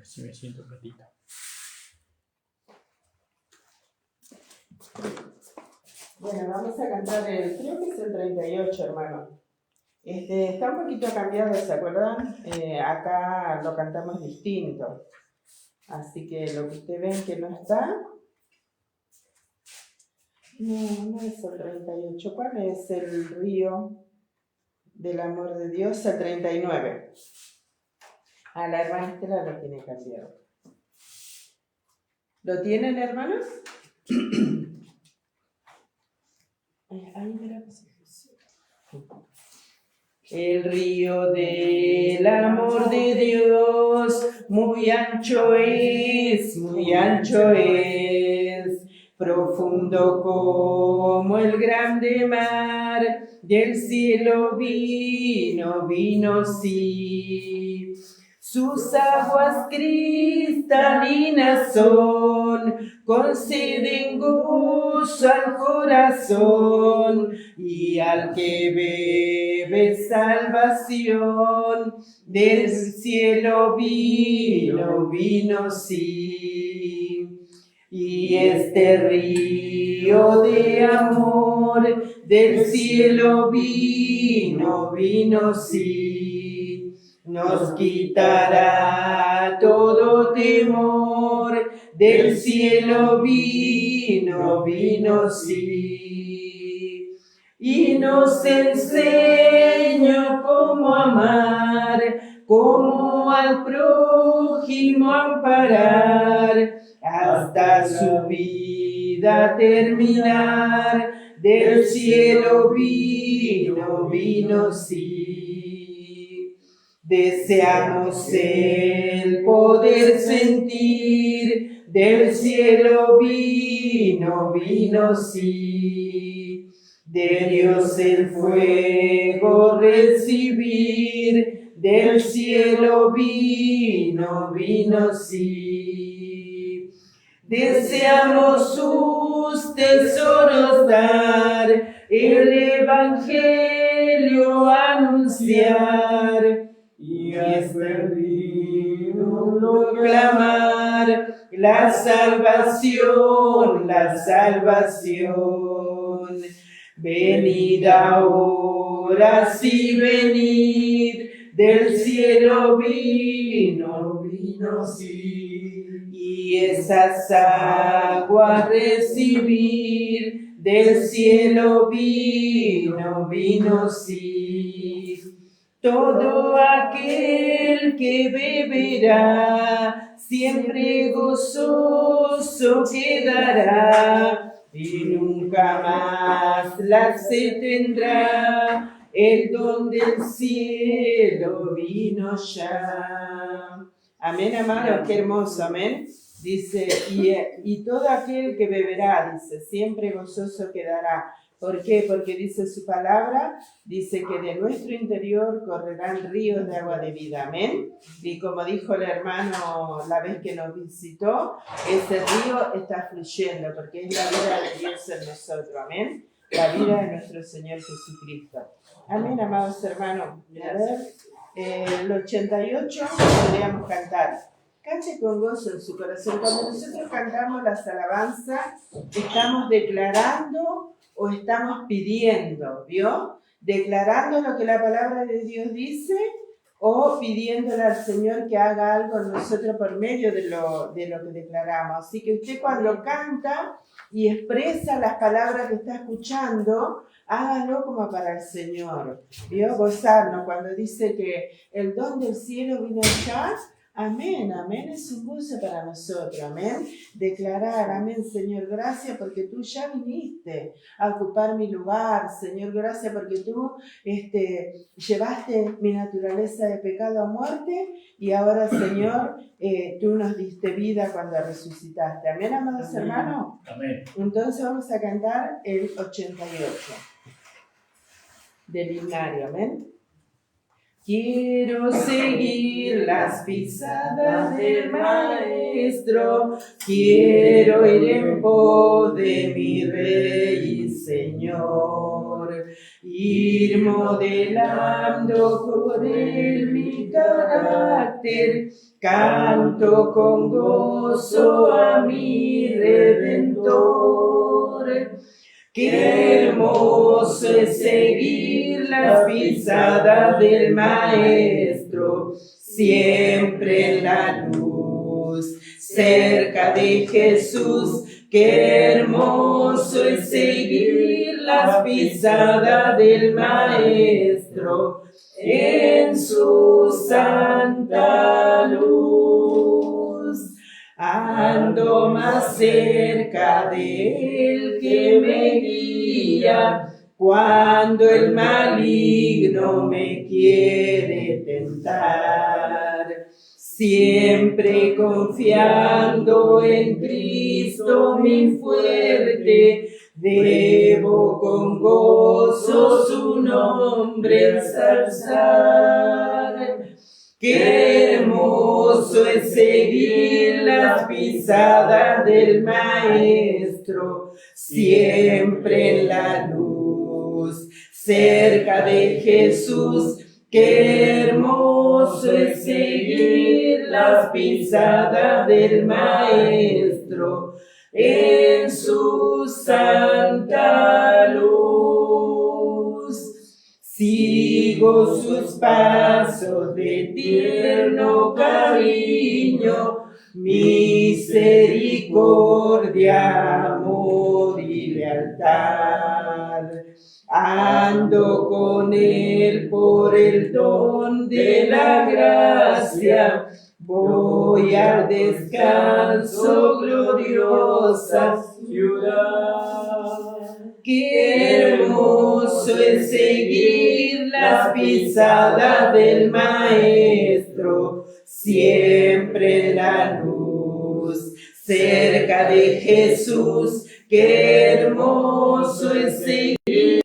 si me siento un ratito. Bueno, vamos a cantar creo que es el 38, hermano. Está un poquito cambiado, ¿se acuerdan? Acá lo cantamos distinto. Así que lo que ustedes ven que no está, no es el 38. ¿Cuál es el río del amor de Dios? El 39. A la hermana Estela lo tiene cambiado. ¿Lo tienen, hermanos? Ahí mira. El río del amor de Dios, muy ancho es, profundo como el grande mar, del cielo vino, sí. Sus aguas cristalinas son, conceden gozo al corazón, y al que bebe salvación, del cielo vino, sí. Y este río de amor, del cielo vino, sí. Nos quitará todo temor, del cielo vino, sí. Y nos enseñó cómo amar, cómo al prójimo amparar, hasta su vida terminar, del cielo vino, sí. Deseamos el poder sentir, del cielo vino, sí. De Dios el fuego recibir, del cielo vino, sí. Deseamos sus tesoros dar, el evangelio anunciar, y es perdido proclamar la salvación. Venid ahora, sí venid, del cielo vino, sí, y esas aguas recibir, del cielo vino, sí. Todo aquel que beberá, siempre gozoso quedará, y nunca más la sed tendrá, el don del cielo vino ya. Amén, hermanos, qué hermoso, amén. Dice, y todo aquel que beberá, dice, siempre gozoso quedará. ¿Por qué? Porque dice su palabra, dice que de nuestro interior correrán ríos de agua de vida, amén. Y como dijo el hermano la vez que nos visitó, ese río está fluyendo, porque es la vida de Dios en nosotros, amén. La vida de nuestro Señor Jesucristo. Amén, amados hermanos. A ver, el 88 podríamos cantar. Cante con gozo en su corazón. Cuando nosotros cantamos las alabanzas, estamos declarando o estamos pidiendo, ¿vio? Declarando lo que la palabra de Dios dice o pidiéndole al Señor que haga algo en nosotros por medio de lo que declaramos. Así que usted cuando canta y expresa las palabras que está escuchando, hágalo como para el Señor, ¿vio? Gozarnos cuando dice que el don del cielo vino ya. Amén, amén, es un gozo para nosotros, amén, declarar, amén, Señor, gracias porque tú ya viniste a ocupar mi lugar, Señor, gracias porque tú llevaste mi naturaleza de pecado a muerte y ahora, Señor, tú nos diste vida cuando resucitaste, amén, amados hermanos. Amén. Entonces vamos a cantar el 88 del himnario, amén. Quiero seguir las pisadas del Maestro, quiero ir en pos de mi Rey y Señor, ir modelando con él mi carácter. Canto con gozo a mi Redentor. Qué hermoso es seguir las pisadas del Maestro, siempre en la luz, cerca de Jesús. Qué hermoso es seguir las pisadas del Maestro en su santa luz. Ando más cerca de él que me guía cuando el maligno me quiere tentar. Siempre confiando en Cristo mi fuerte, debo con gozo su nombre ensalzar. Qué hermoso es seguir las pisadas del Maestro, siempre en la luz, cerca de Jesús. Qué hermoso es seguir las pisadas del Maestro en su santa luz. Sigo sus pasos de tierno cariño, misericordia, amor y lealtad. Ando con él por el don de la gracia, voy al descanso, gloriosa ciudad. Qué hermoso es seguir las pisadas del Maestro, siempre en la luz, cerca de Jesús. Qué hermoso es seguir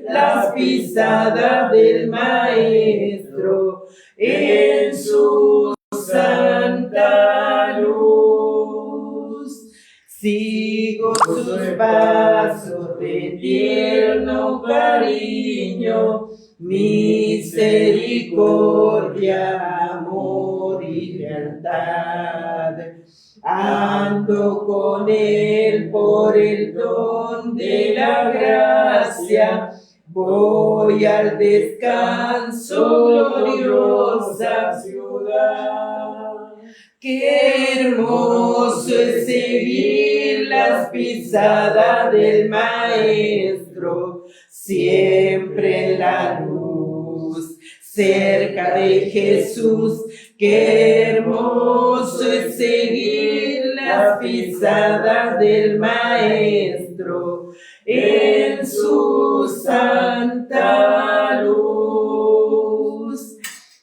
las pisadas del Maestro en su santa luz. Sigo sus pasos de tierno cariño, misericordia, amor y lealtad. Ando con él por el don de la gracia, voy al descanso, gloriosa ciudad. Qué hermoso es seguir las pisadas del Maestro, siempre en la luz, cerca de Jesús. Qué hermoso es seguir las pisadas del Maestro en su santa luz.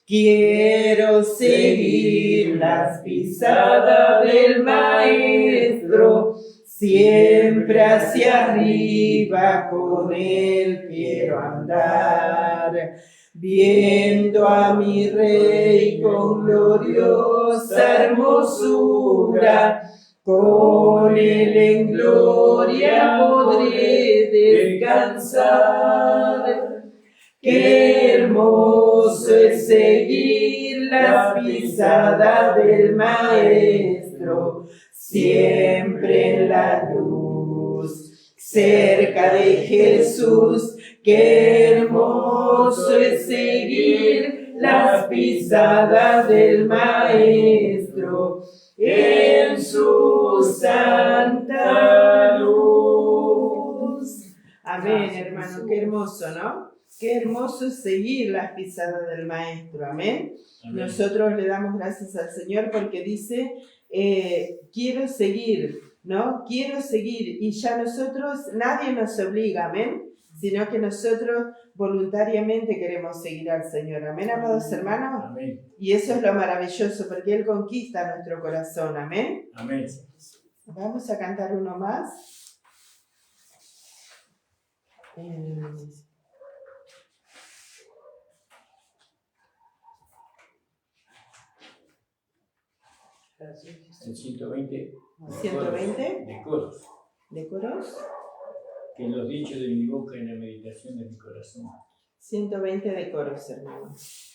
Quiero seguir las pisadas del Maestro, siempre hacia arriba con él quiero andar, viendo a mi Rey con gloriosa hermosura, con él en gloria podré descansar. Qué hermoso es seguir las pisadas del Maestro, siempre en la luz, cerca de Jesús. Qué hermoso es seguir las pisadas del Maestro en su santa luz. Amén, hermano, qué hermoso, ¿no? Qué hermoso es seguir las pisadas del Maestro, amén. Amén. Nosotros le damos gracias al Señor porque dice, quiero seguir, ¿no? Quiero seguir, y ya nosotros, nadie nos obliga, amén, sino que nosotros voluntariamente queremos seguir al Señor, amén, amados hermanos. Amén. Y eso es lo maravilloso, porque Él conquista nuestro corazón, amén. Amén. Vamos a cantar uno más. 120. 120. De coros. ¿De coros? que en los dichos de mi boca y en la meditación de mi corazón. 120 de coros, hermanos.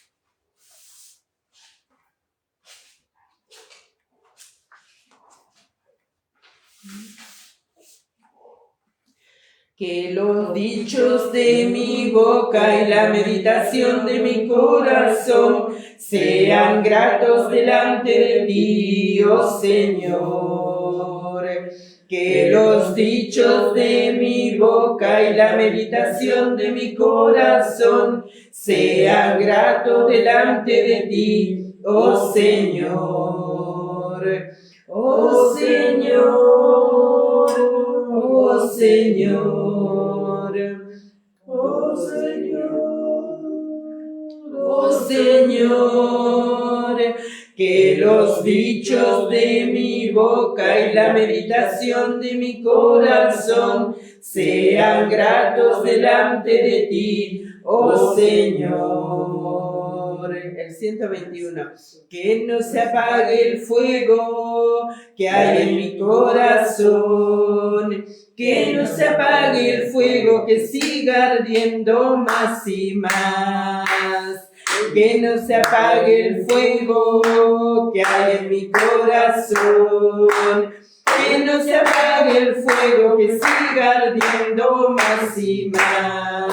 Que los dichos de mi boca y la meditación de mi corazón sean gratos delante de ti, oh Señor. Que los dichos de mi boca y la meditación de mi corazón sean gratos delante de ti, oh Señor. Oh Señor, oh Señor, oh Señor, oh Señor, que los dichos de mi boca y la meditación de mi corazón sean gratos delante de ti, oh Señor. El 121. Que no se apague el fuego que hay en mi corazón, que no se apague el fuego, que siga ardiendo más y más. Que no se apague el fuego que hay en mi corazón, que no se apague el fuego, que siga ardiendo más y más.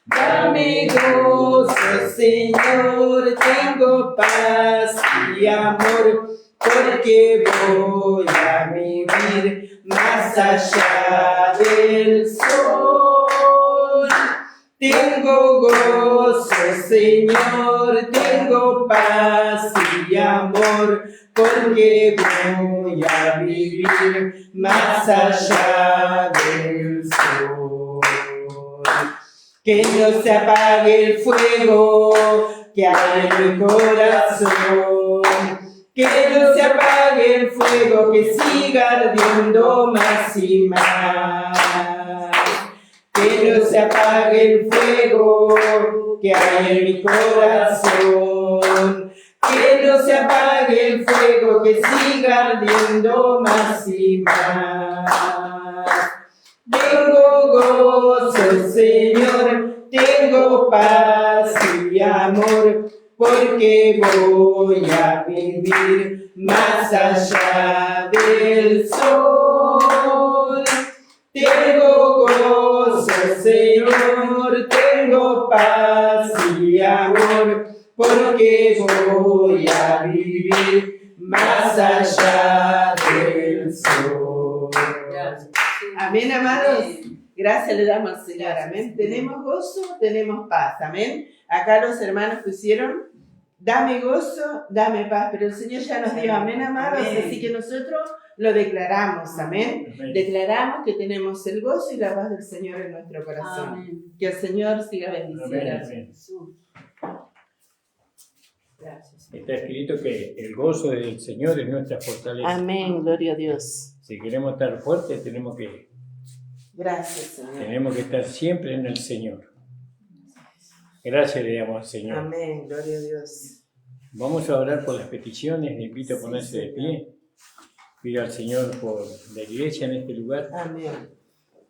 Dame gozo, Señor, tengo paz y amor, porque voy a vivir más allá del sol. Tengo gozo, Señor, tengo paz y amor, porque voy a vivir más allá del sol. Que no se apague el fuego que hay en mi corazón, que no se apague el fuego, que siga ardiendo más y más. Que no se apague el fuego que hay en mi corazón, que no se apague el fuego, que siga ardiendo más y más. Tengo gozo, Señor, tengo paz y amor, porque voy a vivir más allá del sol. Tengo gozo, Señor, tengo paz y amor, porque voy a vivir más allá del sol. Amén, amados. Gracias le damos al Señor. Amén. Tenemos gozo, tenemos paz. Amén. Acá los hermanos pusieron, dame gozo, dame paz. Pero el Señor ya nos dio, amén, amados. Amén. Así que nosotros lo declaramos. Amén. Amén. Declaramos que tenemos el gozo y la paz del Señor en nuestro corazón. Amén. Que el Señor siga bendiciendo. Amén. Gracias. Está escrito que el gozo del Señor es nuestra fortaleza. Amén, gloria a Dios. Si queremos estar fuertes, tenemos que estar siempre en el Señor. Gracias le damos al Señor. Amén, gloria a Dios. Vamos a orar por las peticiones. Le invito a ponerse de pie. Pido al Señor por la iglesia en este lugar. Amén.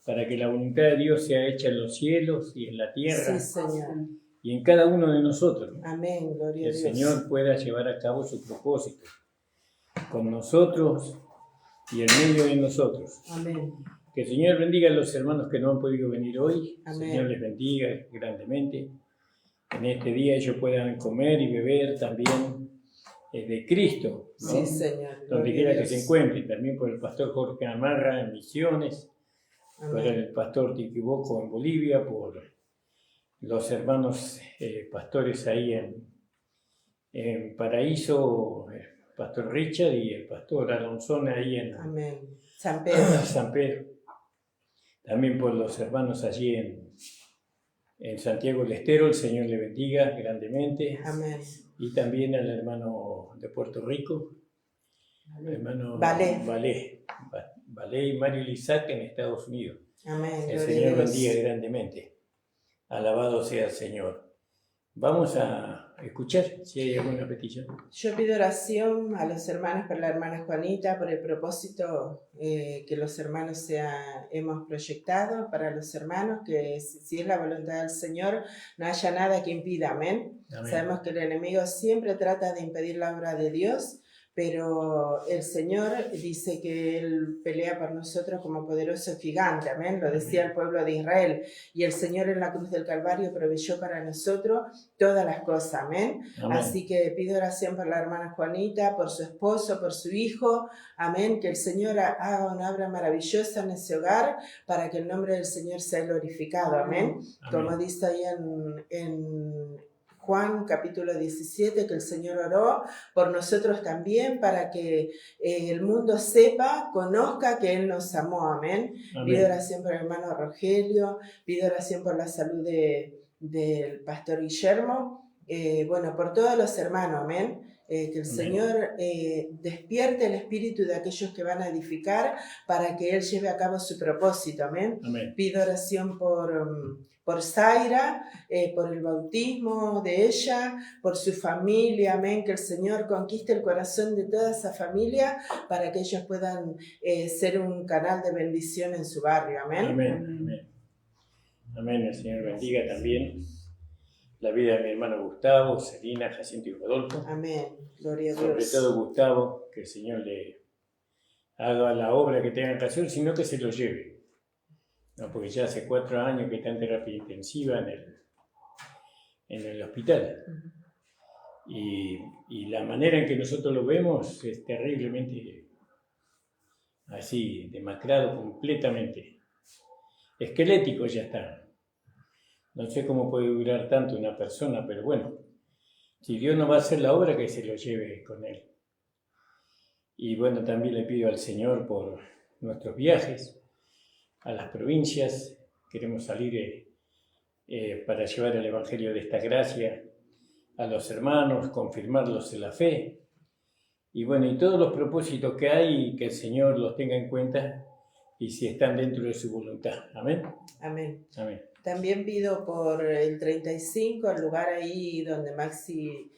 Para que la voluntad de Dios sea hecha en los cielos y en la tierra. Sí, Señor. Y en cada uno de nosotros. Amén, gloria a Dios. Que el Señor pueda llevar a cabo su propósito con nosotros y en medio de nosotros. Amén. Que el Señor bendiga a los hermanos que no han podido venir hoy. Amén. El Señor les bendiga grandemente. En este día ellos puedan comer y beber también de Cristo, ¿no? Sí, Señor. Donde quiera que se encuentren. También por el pastor Jorge Amarra en Misiones. Amén. Por el pastor Tiquiboco en Bolivia. Por los hermanos pastores ahí en Paraíso, el pastor Richard y el pastor Alonso ahí en Amén. San Pedro. San Pedro. También por los hermanos allí en Santiago del Estero, el Señor le bendiga grandemente. Amén. Y también al hermano de Puerto Rico, el hermano Valé y Mario Lizac en Estados Unidos. Amén. El Señor bendiga grandemente. Alabado sea el Señor. Vamos a escuchar si hay alguna petición. Yo pido oración a los hermanos por la hermana Juanita, por el propósito que los hermanos hemos proyectado para los hermanos, que si es la voluntad del Señor, no haya nada que impida, amén. Amén. Sabemos que el enemigo siempre trata de impedir la obra de Dios, pero el Señor dice que Él pelea por nosotros como poderoso gigante, amén, lo decía el pueblo de Israel, y el Señor en la cruz del Calvario proveyó para nosotros todas las cosas, amén. Amén. Así que pido oración por la hermana Juanita, por su esposo, por su hijo, amén, que el Señor haga una obra maravillosa en ese hogar, para que el nombre del Señor sea glorificado, amén. Como dice ahí en Juan capítulo 17, que el Señor oró por nosotros también, para que el mundo sepa, conozca que Él nos amó, amén. Pido oración por el hermano Rogelio, pido oración por la salud del pastor Guillermo, bueno, por todos los hermanos, amén. Que el Señor despierte el espíritu de aquellos que van a edificar, para que Él lleve a cabo su propósito, amén. Pido oración por Zaira, por el bautismo de ella, por su familia, amén, que el Señor conquiste el corazón de toda esa familia, para que ellos puedan ser un canal de bendición en su barrio, amén. Amén. Amén. El Señor bendiga también la vida de mi hermano Gustavo, Selina, Jacinto y Rodolfo. Amén. Gloria a Dios. Sobre todo Gustavo, que el Señor le haga la obra que tenga que hacer, sino que se lo lleve. No, porque ya hace 4 años que está en terapia intensiva en el hospital. Y la manera en que nosotros lo vemos es terriblemente así, demacrado completamente. Esquelético ya está. No sé cómo puede durar tanto una persona, pero bueno, si Dios no va a hacer la obra, que se lo lleve con Él. Y bueno, también le pido al Señor por nuestros viajes a las provincias. Queremos salir para llevar el Evangelio de esta gracia a los hermanos, confirmarlos en la fe. Y bueno, y todos los propósitos que hay, que el Señor los tenga en cuenta y si están dentro de su voluntad. Amén. Amén. Amén. También pido por el 35, el lugar ahí donde Maxi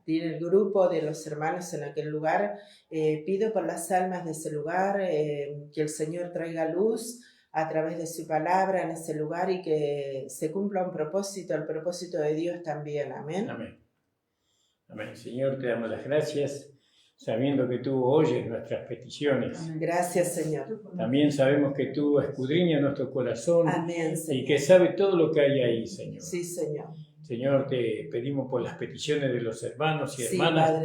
tiene el grupo de los hermanos en aquel lugar. Pido por las almas de ese lugar, que el Señor traiga luz a través de su palabra en ese lugar, y que se cumpla un propósito, el propósito de Dios también. Amén. Amén. Amén. Señor, te damos las gracias, sabiendo que tú oyes nuestras peticiones. Gracias, Señor. También sabemos que tú escudriñas nuestro corazón. Amén, Señor. Y que sabe todo lo que hay ahí, Señor. Sí, Señor. Señor, te pedimos por las peticiones de los hermanos y hermanas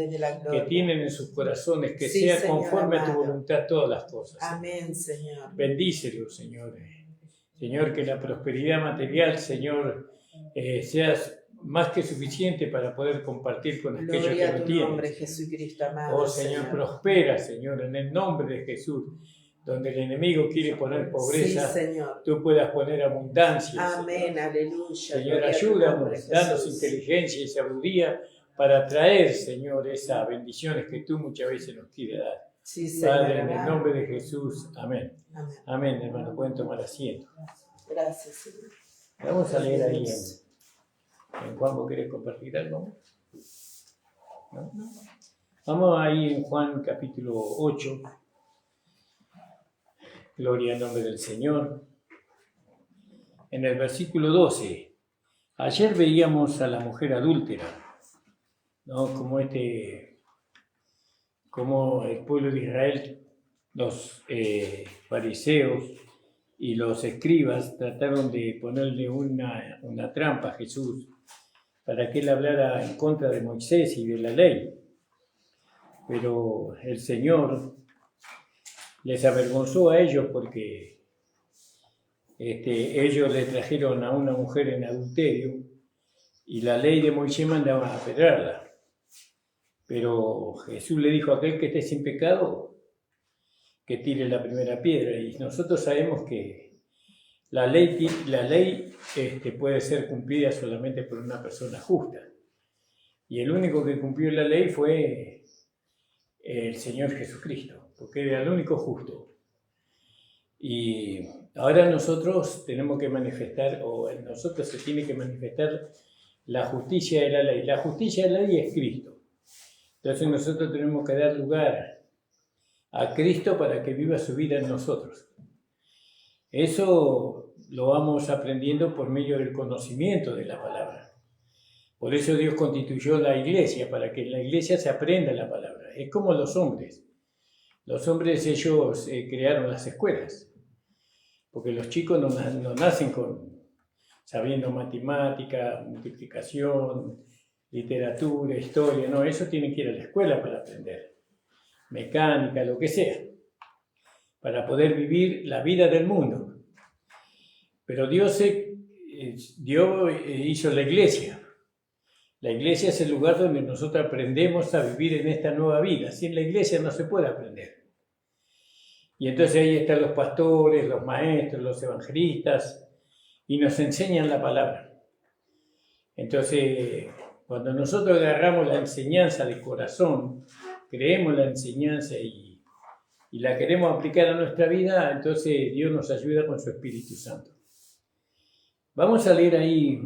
que tienen en sus corazones, que sea Señor, conforme amado. a tu voluntad todas las cosas. Amén, Señor. Bendícelos, Señor. Señor, que la prosperidad material, Señor, sea más que suficiente para poder compartir con aquellos Gloria que a no tu tienen. nombre, Jesucristo amado. Oh, Señor, prospera, Señor, en el nombre de Jesús. Donde el enemigo quiere poner pobreza, sí, Señor. Tú puedas poner abundancia. Amén, Señor. aleluya. Señor, ayúdanos, danos inteligencia y sabiduría para traer, Señor, esas bendiciones que tú muchas veces nos quieres dar. Sí, Señor. Padre, en el nombre de Jesús, amén. Amén. Amén, hermano, pueden tomar asiento. Gracias, Señor. Vamos a leer ahí en Juan. ¿Vos querés compartir algo? ¿No? Vamos ahí en Juan capítulo 8. Gloria al nombre del Señor. En el versículo 12. Ayer veíamos a la mujer adúltera, ¿no? Como el pueblo de Israel, los fariseos y los escribas trataron de ponerle una trampa a Jesús para que él hablara en contra de Moisés y de la ley. Pero el Señor les avergonzó a ellos porque ellos le trajeron a una mujer en adulterio y la ley de Moisés mandaba a apedrearla. Pero Jesús le dijo a aquel que esté sin pecado que tire la primera piedra. Y nosotros sabemos que la ley puede ser cumplida solamente por una persona justa. Y el único que cumplió la ley fue el Señor Jesucristo, porque era el único justo. Y ahora nosotros tenemos que manifestar, o en nosotros se tiene que manifestar la justicia de la ley. La justicia de la ley es Cristo. Entonces nosotros tenemos que dar lugar a Cristo para que viva su vida en nosotros. Eso lo vamos aprendiendo por medio del conocimiento de la palabra. Por eso Dios constituyó la iglesia, para que en la iglesia se aprenda la palabra. Es como los hombres. Los hombres, ellos crearon las escuelas, porque los chicos no nacen sabiendo matemática, multiplicación, literatura, historia, no, eso tienen que ir a la escuela para aprender, mecánica, lo que sea, para poder vivir la vida del mundo. Pero Dios hizo la iglesia. La iglesia es el lugar donde nosotros aprendemos a vivir en esta nueva vida. Sin la iglesia no se puede aprender. Y entonces ahí están los pastores, los maestros, los evangelistas, y nos enseñan la palabra. Entonces, cuando nosotros agarramos la enseñanza de corazón, creemos la enseñanza y la queremos aplicar a nuestra vida, entonces Dios nos ayuda con su Espíritu Santo. Vamos a leer ahí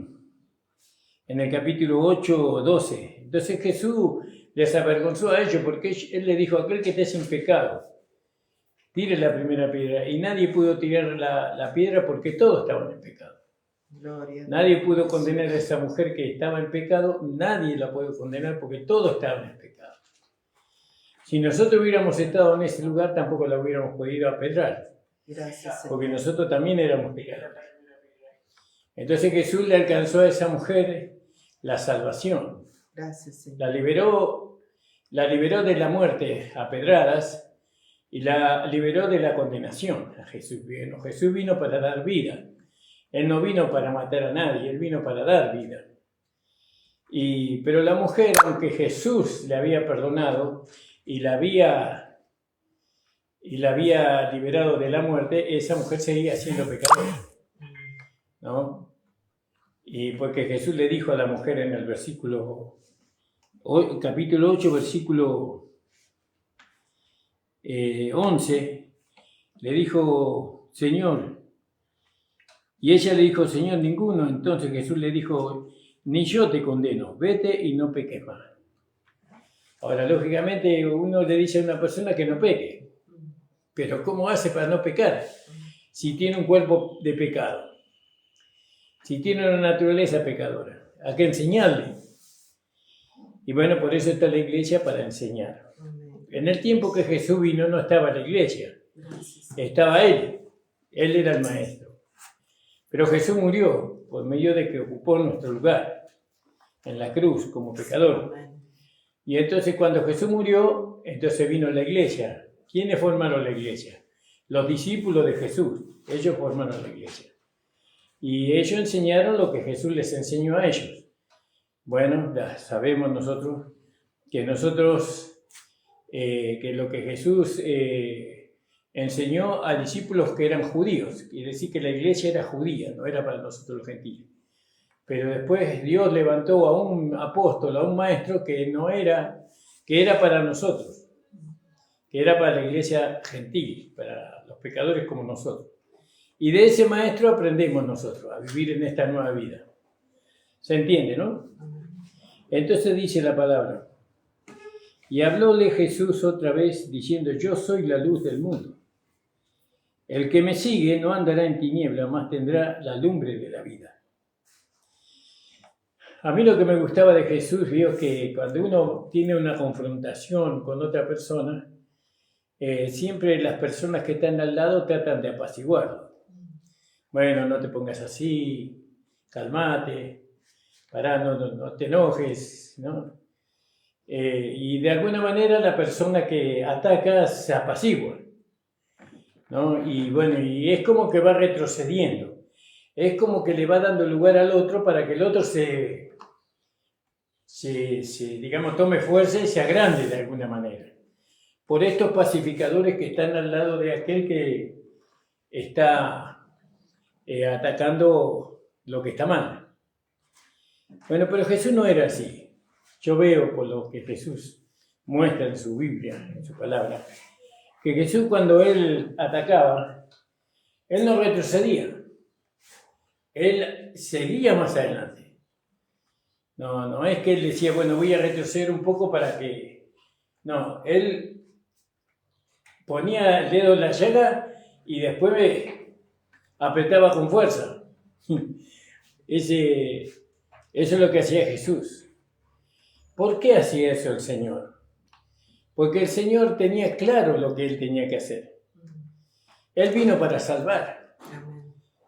en el capítulo 8, 12. Entonces Jesús les avergonzó a ellos porque Él le dijo: aquel que esté sin pecado, tire la primera piedra. Y nadie pudo tirar la piedra porque todos estaban en pecado. Gloria. Nadie pudo condenar a esa mujer que estaba en pecado, nadie la puede condenar porque todos estaban en pecado. Si nosotros hubiéramos estado en ese lugar, tampoco la hubiéramos podido apedrar. Gracias, Porque nosotros también éramos pecadores. Entonces Jesús le alcanzó a esa mujer la salvación. Gracias, Señor. La liberó de la muerte a pedradas y la liberó de la condenación. Jesús vino para dar vida. Él no vino para matar a nadie, Él vino para dar vida. Pero la mujer, aunque Jesús le había perdonado y la había liberado de la muerte, esa mujer seguía siendo pecadora, ¿no? Y porque Jesús le dijo a la mujer en el capítulo 8, versículo 11, le dijo: Señor. Y ella le dijo: Señor, ninguno. Entonces Jesús le dijo: ni yo te condeno, vete y no peques más. Ahora, lógicamente, uno le dice a una persona que no peque. Pero ¿cómo hace para no pecar? Si tiene un cuerpo de pecado. Si tiene una naturaleza pecadora. Hay que enseñarle. Y bueno, por eso está la iglesia, para enseñar. En el tiempo que Jesús vino no estaba la iglesia. Estaba Él. Él era el maestro. Pero Jesús murió por medio de que ocupó nuestro lugar en la cruz como pecador. Y entonces cuando Jesús murió, entonces vino la iglesia. ¿Quiénes formaron la iglesia? Los discípulos de Jesús. Ellos formaron la iglesia. Y ellos enseñaron lo que Jesús les enseñó a ellos. Bueno, ya sabemos nosotros que lo que Jesús enseñó a discípulos que eran judíos. Quiere decir que la iglesia era judía, no era para nosotros los gentiles. Pero después Dios levantó a un apóstol, a un maestro que era para nosotros, que era para la iglesia gentil, para los pecadores como nosotros. Y de ese maestro aprendemos nosotros a vivir en esta nueva vida. ¿Se entiende, no? Entonces dice la palabra: y hablóle Jesús otra vez diciendo: yo soy la luz del mundo. El que me sigue no andará en tiniebla, mas tendrá la lumbre de la vida. A mí lo que me gustaba de Jesús, vio que cuando uno tiene una confrontación con otra persona, siempre las personas que están al lado tratan de apaciguarlo. Bueno, no te pongas así, calmate, pará, no te enojes, ¿no? Y de alguna manera la persona que ataca se apacigua, ¿no? Y bueno, y es como que va retrocediendo. Es como que le va dando lugar al otro para que el otro digamos, tome fuerza y se agrande de alguna manera. Por estos pacificadores que están al lado de aquel que está atacando lo que está mal. Bueno, pero Jesús no era así. Yo veo por lo que Jesús muestra en su Biblia, en su palabra, que Jesús, cuando Él atacaba, Él no retrocedía. Él seguía más adelante. No es que él decía, bueno, voy a retroceder un poco para que... No, él ponía el dedo en la llaga y después me apretaba con fuerza. Eso es lo que hacía Jesús. ¿Por qué hacía eso el Señor? Porque el Señor tenía claro lo que Él tenía que hacer. Él vino para salvar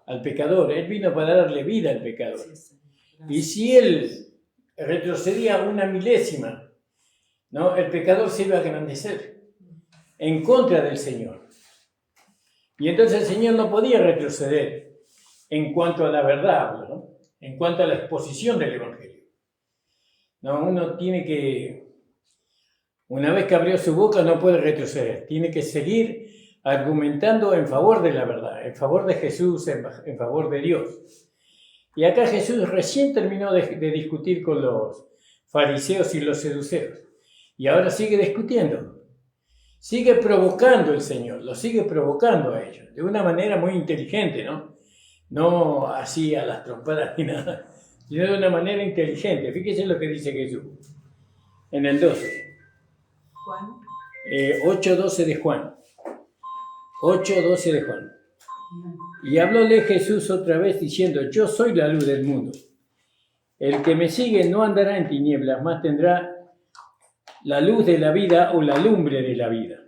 al pecador. Él vino para darle vida al pecador. Y si Él retrocedía una milésima, ¿no? El pecador se iba a engrandecer en contra del Señor. Y entonces el Señor no podía retroceder en cuanto a la verdad, ¿no? En cuanto a la exposición del Evangelio. No, uno tiene que, una vez que abrió su boca, no puede retroceder. Tiene que seguir argumentando en favor de la verdad, en favor de Jesús, en favor de Dios. Y acá Jesús recién terminó de discutir con los fariseos y los seduceos. Y ahora sigue discutiendo. Sigue provocando el Señor, lo sigue provocando a ellos, de una manera muy inteligente, ¿no? No así a las trompadas ni nada, sino de una manera inteligente. Fíjense lo que dice Jesús en el 12. Juan. 8:12 de Juan. 8:12 de Juan. Y hablóle Jesús otra vez diciendo, yo soy la luz del mundo. El que me sigue no andará en tinieblas, mas tendrá la luz de la vida o la lumbre de la vida.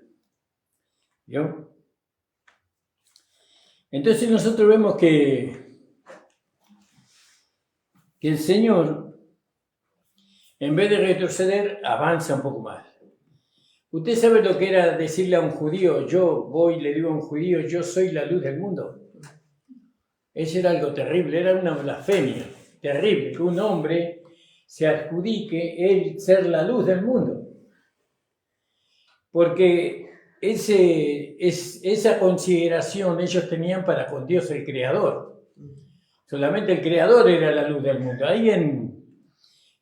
¿Vio? Entonces nosotros vemos que el Señor, en vez de retroceder, avanza un poco más. ¿Usted sabe lo que era decirle a un judío, yo voy y le digo a un judío, yo soy la luz del mundo? Eso era algo terrible, era una blasfemia terrible, que un hombre se adjudique él ser la luz del mundo. Porque esa consideración ellos tenían para con Dios el Creador. Solamente el Creador era la luz del mundo. Ahí en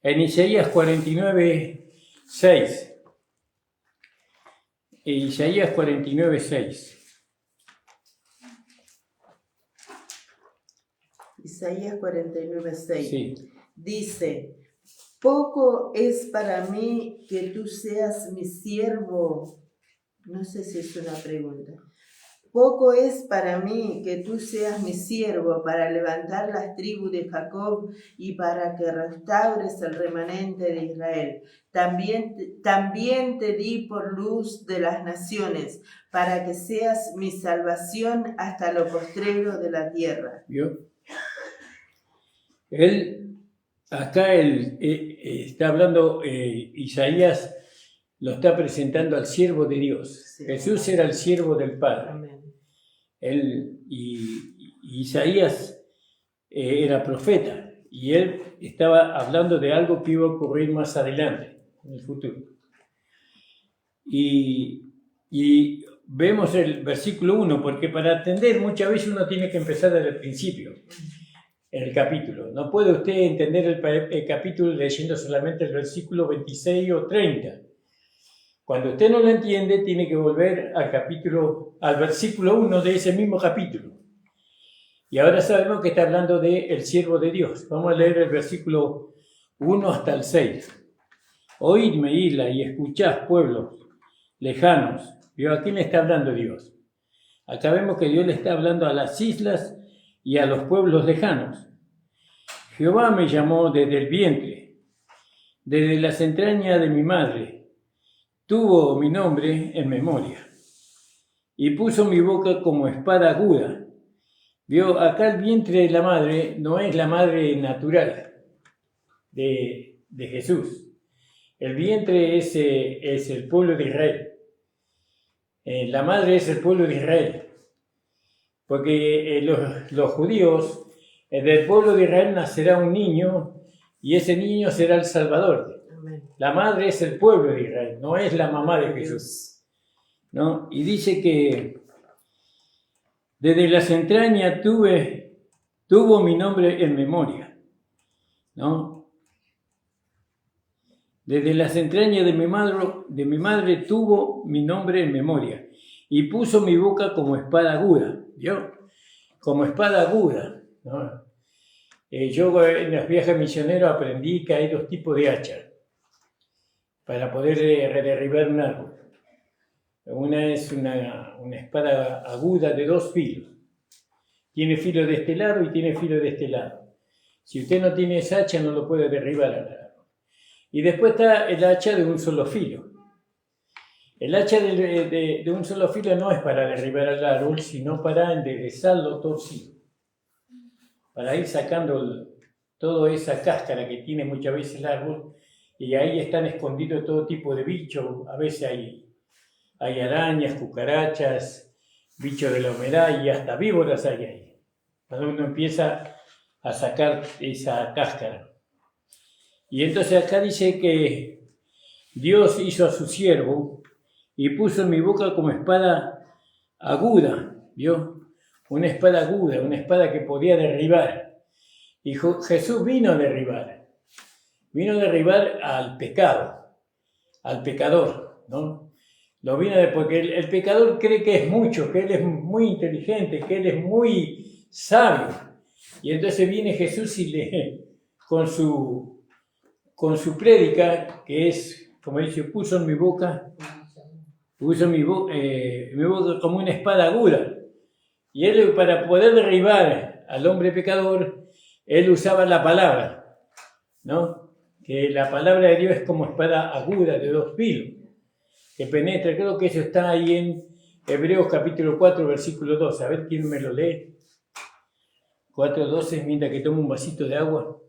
Isaías 49:6. Isaías 49:6. Isaías 49:6. Sí. Dice, poco es para mí que tú seas mi siervo. No sé si es una pregunta. Poco es para mí que tú seas mi siervo para levantar las tribus de Jacob y para que restaures el remanente de Israel. También te di por luz de las naciones, para que seas mi salvación hasta lo postrero de la tierra. ¿Vio? Acá está hablando, Isaías lo está presentando al siervo de Dios. Sí. Jesús era el siervo del Padre. Amén. Isaías era profeta y él estaba hablando de algo que iba a ocurrir más adelante, en el futuro. Y vemos el versículo 1, porque para entender muchas veces uno tiene que empezar desde el principio, el capítulo. No puede usted entender el capítulo leyendo solamente el versículo 26 o 30. Cuando usted no lo entiende, tiene que volver al versículo 1 de ese mismo capítulo. Y ahora sabemos que está hablando del siervo de Dios. Vamos a leer el versículo 1 hasta el 6. Oídme, isla, y escuchad, pueblos lejanos. ¿Vio? ¿A quién le está hablando Dios? Acá vemos que Dios le está hablando a las islas y a los pueblos lejanos. Jehová me llamó desde el vientre, desde las entrañas de mi madre. Tuvo mi nombre en memoria y puso mi boca como espada aguda. Vio, acá el vientre de la madre no es la madre natural de Jesús. El vientre es el pueblo de Israel. La madre es el pueblo de Israel. Porque los judíos, del pueblo de Israel nacerá un niño y ese niño será el Salvador. La madre es el pueblo de Israel, no es la mamá de Jesús, ¿no? Y dice que desde las entrañas tuvo mi nombre en memoria, ¿no? Desde las entrañas de mi madre tuvo mi nombre en memoria y puso mi boca como espada aguda, ¿vio? como espada aguda, ¿no? Yo en los viajes misioneros aprendí que hay dos tipos de hacha para poder derribar un árbol. Una es una espada aguda de 2 filos. Tiene filo de este lado y tiene filo de este lado. Si usted no tiene esa hacha, no lo puede derribar al árbol. Y después está el hacha de un solo filo. El hacha de un solo filo no es para derribar al árbol, sino para enderezarlo torcido. Para ir sacando toda esa cáscara que tiene muchas veces el árbol, y ahí están escondidos todo tipo de bichos. A veces hay arañas, cucarachas, bichos de la humedad y hasta víboras hay ahí. Cuando uno empieza a sacar esa cáscara. Y entonces acá dice que Dios hizo a su siervo y puso en mi boca como espada aguda, ¿vio? Una espada aguda, una espada que podía derribar. Y Jesús vino a derribar al pecado, al pecador, ¿no? Lo vino porque el pecador cree que es mucho, que él es muy inteligente, que él es muy sabio. Y entonces viene Jesús y con su prédica, que es, como dice, puso en mi boca como una espada aguda. Y él, para poder derribar al hombre pecador, él usaba la palabra, ¿no? Que la palabra de Dios es como espada aguda de 2 filos, que penetra. Creo que eso está ahí en Hebreos capítulo 4, versículo 12. A ver quién me lo lee. 4:12, mientras que tomo un vasito de agua.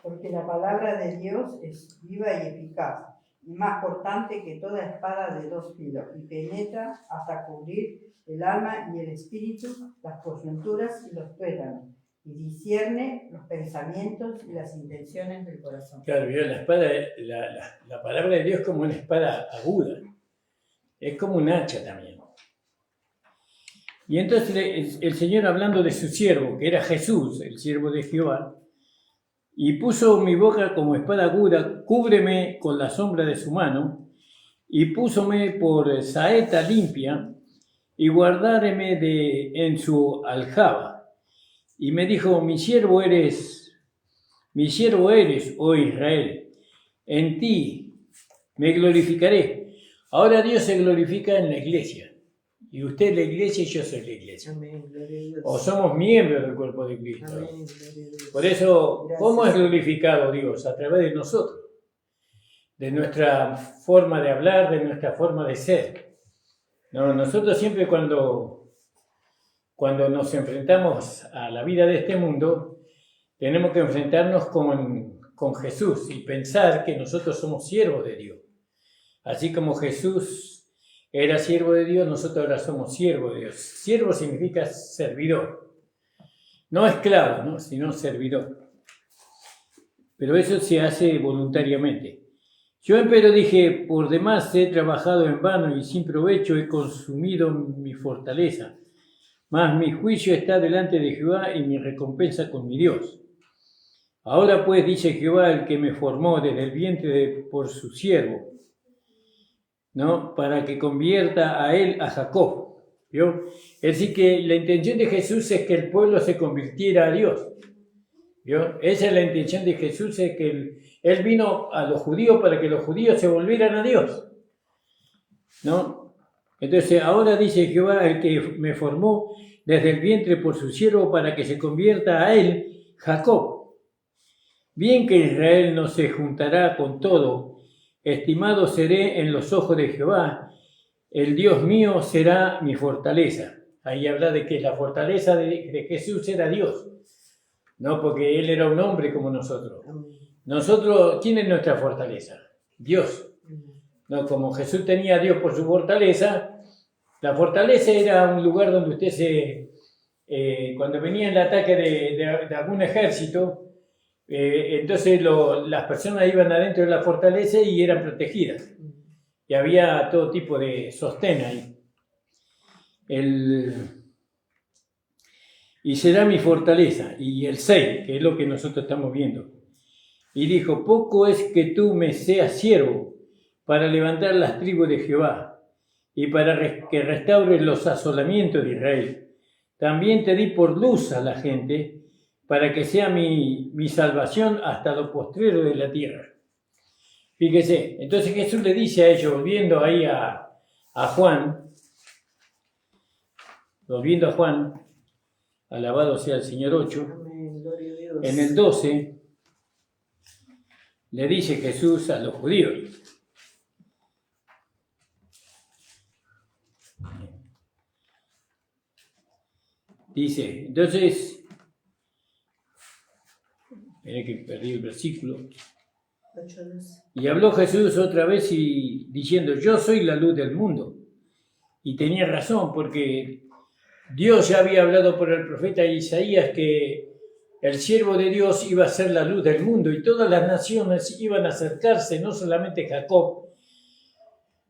Porque la palabra de Dios es viva y eficaz, y más cortante que toda espada de 2 filos, y penetra hasta cubrir el alma y el espíritu, las coyunturas y los tuétanos, y discierne los pensamientos y las intenciones del corazón. Claro, la palabra de Dios es como una espada aguda, es como un hacha también. Y entonces el Señor, hablando de su siervo, que era Jesús, el siervo de Jehová, y puso mi boca como espada aguda, cúbreme con la sombra de su mano, y púsome por saeta limpia, y guardáreme en su aljaba. Y me dijo, mi siervo eres, oh Israel, en ti me glorificaré. Ahora Dios se glorifica en la iglesia. Y usted es la iglesia y yo soy la iglesia. Amén, gloria a Dios. O somos miembros del cuerpo de Cristo. Amén, gloria a Dios. Por eso, Gracias. ¿cómo es glorificado Dios? A través de nosotros, de nuestra forma de hablar, de nuestra forma de ser. No, nosotros siempre cuando nos enfrentamos a la vida de este mundo, tenemos que enfrentarnos con Jesús y pensar que nosotros somos siervos de Dios. Así como Jesús era siervo de Dios, nosotros ahora somos siervos de Dios. Siervo significa servidor. No esclavo, ¿no? Sino servidor. Pero eso se hace voluntariamente. Yo empero dije, por demás he trabajado en vano y sin provecho he consumido mi fortaleza. Mas mi juicio está delante de Jehová y mi recompensa con mi Dios. Ahora pues, dice Jehová, el que me formó desde el vientre por su siervo, ¿no? Para que convierta a él a Jacob. ¿Vio? Es decir, que la intención de Jesús es que el pueblo se convirtiera a Dios. ¿Vio? Esa es la intención de Jesús, es que él vino a los judíos para que los judíos se volvieran a Dios, ¿no? Entonces ahora dice Jehová, el que me formó desde el vientre por su siervo, para que se convierta a él Jacob. Bien que Israel no se juntará con todo, estimado seré en los ojos de Jehová, el Dios mío será mi fortaleza. Ahí habla de que la fortaleza de Jesús era Dios, no porque él era un hombre como nosotros. Nosotros, ¿quién es nuestra fortaleza? Dios. No, como Jesús tenía a Dios por su fortaleza, la fortaleza era un lugar donde usted cuando venía el ataque de algún ejército, entonces las personas iban adentro de la fortaleza y eran protegidas. Y había todo tipo de sostén ahí. y será mi fortaleza. Y el 6, que es lo que nosotros estamos viendo. Y dijo, poco es que tú me seas siervo para levantar las tribus de Jehová y para que restaures los asolamientos de Israel. También te di por luz a la gente para que sea mi salvación hasta lo postrero de la tierra. Fíjese, entonces Jesús le dice a ellos, volviendo ahí a Juan, alabado sea el Señor 8, Amén, gloria a Dios. en el 12, le dice Jesús a los judíos, dice, entonces, miré que perdí el versículo, 8:12. y habló Jesús otra vez y diciendo, yo soy la luz del mundo. Y tenía razón, porque Dios ya había hablado por el profeta Isaías que el siervo de Dios iba a ser la luz del mundo y todas las naciones iban a acercarse, no solamente Jacob,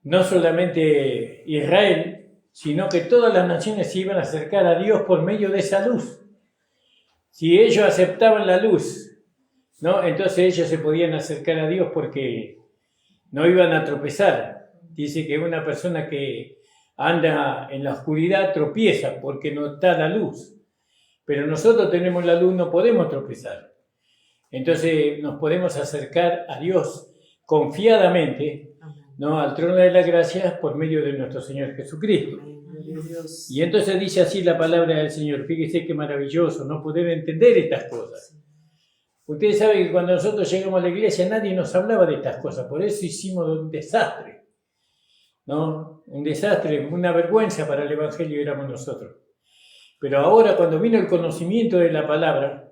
no solamente Israel, sino que todas las naciones se iban a acercar a Dios por medio de esa luz. Si ellos aceptaban la luz, ¿no? Entonces ellos se podían acercar a Dios porque no iban a tropezar. Dice que una persona que anda en la oscuridad tropieza porque no está la luz. Pero nosotros tenemos la luz, no podemos tropezar. Entonces nos podemos acercar a Dios confiadamente, ¿no? Al trono de la gracia por medio de nuestro Señor Jesucristo. Y entonces dice así la palabra del Señor. Fíjese qué maravilloso, no poder entender estas cosas. Ustedes saben que cuando nosotros llegamos a la iglesia nadie nos hablaba de estas cosas, por eso hicimos un desastre, ¿no? Un desastre, una vergüenza para el Evangelio éramos nosotros. Pero ahora cuando vino el conocimiento de la palabra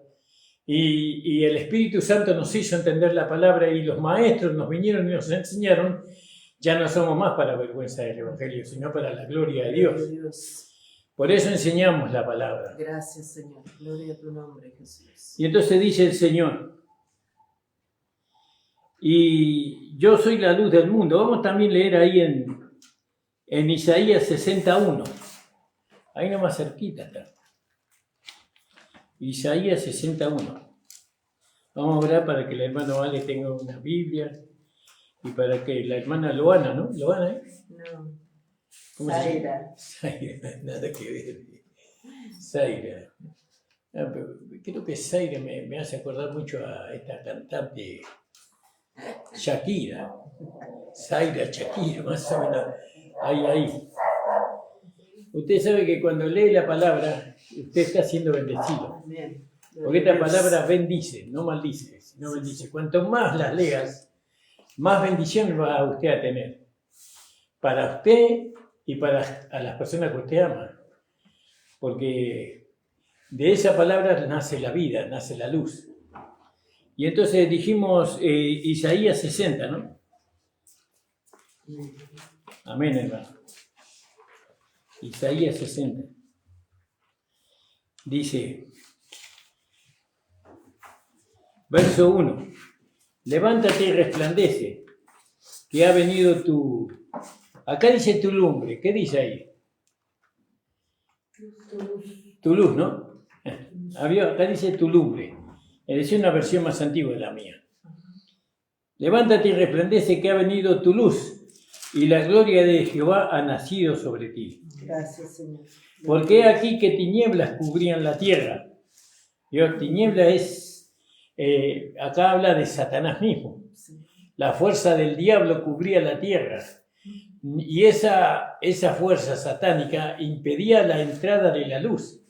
y el Espíritu Santo nos hizo entender la palabra y los maestros nos vinieron y nos enseñaron, ya no somos más para vergüenza del Evangelio, sino para la gloria de Dios. Por eso enseñamos la palabra. Gracias, Señor. Gloria a tu nombre, Jesús. Y entonces dice el Señor, y yo soy la luz del mundo. Vamos también a leer ahí en Isaías 61. Ahí nomás cerquita está. Isaías 61. Vamos a orar para que el hermano Ale tenga una Biblia y para que la hermana Loana, ¿no? ¿Loana, eh? No. ¿Cómo se llama? Zaira. Zaira, nada que ver. Zaira. No, pero creo que Zaira me hace acordar mucho a esta cantante Shakira. Zaira, Shakira, más o menos. Ahí. Usted sabe que cuando lee la palabra, usted está siendo bendecido. Amén. Porque esta palabra bendice, no maldice, sino bendice. Cuanto más las leas, más bendición va usted a tener. Para usted y para a las personas que usted ama. Porque de esa palabra nace la vida, nace la luz. Y entonces dijimos Isaías 60, ¿no? Amén, hermano. Isaías 60. Dice, verso 1. Levántate y resplandece, que ha venido tu... Acá dice tu lumbre. ¿Qué dice ahí? Tu luz, ¿no? Acá dice tu lumbre. Es una versión más antigua de la mía. Levántate y resplandece, que ha venido tu luz, y la gloria de Jehová ha nacido sobre ti. Gracias, Señor. Porque he aquí que tinieblas cubrían la tierra. Dios, tiniebla es, acá habla de Satanás mismo. La fuerza del diablo cubría la tierra. Y esa fuerza satánica impedía la entrada de la luz.